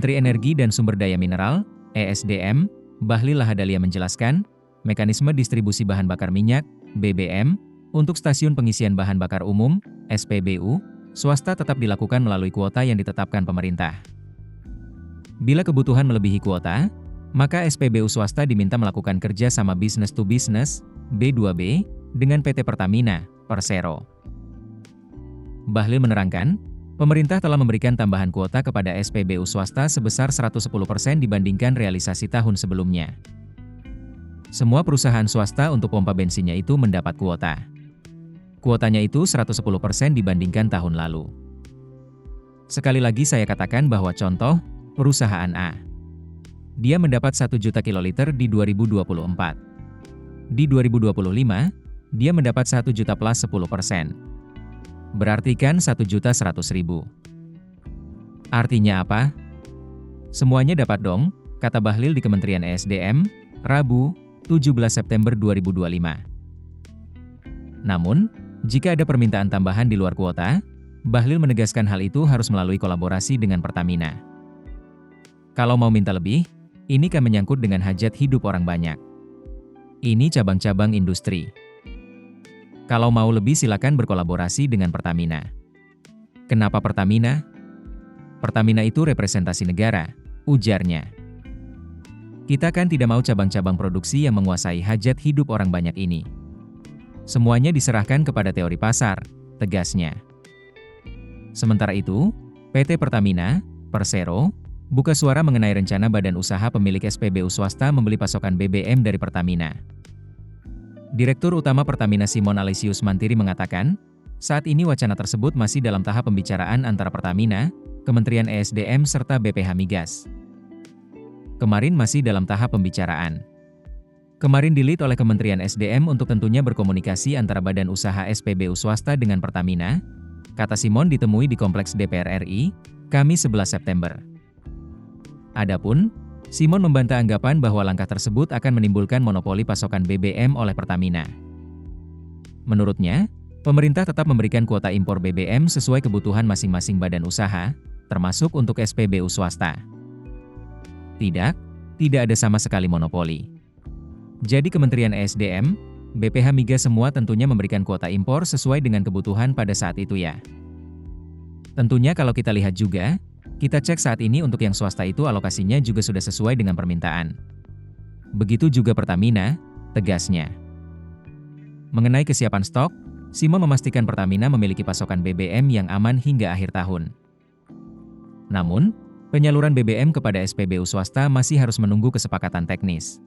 Menteri Energi dan Sumber Daya Mineral, (ESDM), Bahlil Lahadalia menjelaskan, mekanisme distribusi bahan bakar minyak, BBM, untuk stasiun pengisian bahan bakar umum, SPBU, swasta tetap dilakukan melalui kuota yang ditetapkan pemerintah. Bila kebutuhan melebihi kuota, maka SPBU swasta diminta melakukan kerja sama business to business, B2B, dengan PT Pertamina, Persero. Bahlil menerangkan, pemerintah telah memberikan tambahan kuota kepada SPBU swasta sebesar 110% dibandingkan realisasi tahun sebelumnya. Semua perusahaan swasta untuk pompa bensinnya itu mendapat kuota. Kuotanya itu 110% dibandingkan tahun lalu. Sekali lagi saya katakan bahwa contoh, perusahaan A. Dia mendapat 1 juta kiloliter di 2024. Di 2025, dia mendapat 1 juta plus 10%. Berarti kan 1.100.000. Artinya apa? Semuanya dapat dong, kata Bahlil di Kementerian ESDM, Rabu, 17 September 2025. Namun, jika ada permintaan tambahan di luar kuota, Bahlil menegaskan hal itu harus melalui kolaborasi dengan Pertamina. Kalau mau minta lebih, ini kan menyangkut dengan hajat hidup orang banyak. Ini cabang-cabang industri. Kalau mau lebih silakan berkolaborasi dengan Pertamina. Kenapa Pertamina? Pertamina itu representasi negara, ujarnya. Kita kan tidak mau cabang-cabang produksi yang menguasai hajat hidup orang banyak ini. Semuanya diserahkan kepada teori pasar, tegasnya. Sementara itu, PT Pertamina, Persero, buka suara mengenai rencana badan usaha pemilik SPBU swasta membeli pasokan BBM dari Pertamina. Direktur Utama Pertamina Simon Alesius Mantiri mengatakan, saat ini wacana tersebut masih dalam tahap pembicaraan antara Pertamina, Kementerian ESDM serta BPH Migas. Kemarin masih dalam tahap pembicaraan. Kemarin di-lead oleh Kementerian SDM untuk tentunya berkomunikasi antara badan usaha SPBU swasta dengan Pertamina, kata Simon ditemui di Kompleks DPR RI, Kamis 11 September. Adapun, Simon membantah anggapan bahwa langkah tersebut akan menimbulkan monopoli pasokan BBM oleh Pertamina. Menurutnya, pemerintah tetap memberikan kuota impor BBM sesuai kebutuhan masing-masing badan usaha, termasuk untuk SPBU swasta. Tidak ada sama sekali monopoli. Jadi Kementerian ESDM, BPH Migas semua tentunya memberikan kuota impor sesuai dengan kebutuhan pada saat itu ya. Tentunya kalau kita lihat juga, kita cek saat ini untuk yang swasta itu alokasinya juga sudah sesuai dengan permintaan. Begitu juga Pertamina, tegasnya. Mengenai kesiapan stok, Simon memastikan Pertamina memiliki pasokan BBM yang aman hingga akhir tahun. Namun, penyaluran BBM kepada SPBU swasta masih harus menunggu kesepakatan teknis.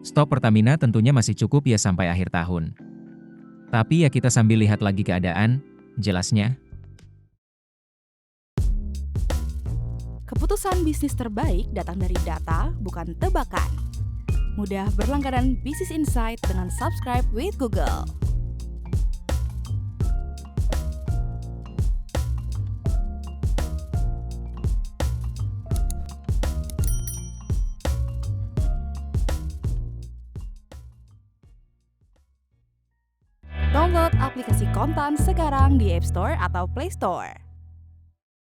Stok Pertamina tentunya masih cukup ya sampai akhir tahun. Tapi ya kita sambil lihat lagi keadaan, jelasnya. Keputusan bisnis terbaik datang dari data, bukan tebakan. Mudah berlangganan Business Insight dengan subscribe with Google. Download aplikasi Kontan sekarang di App Store atau Play Store.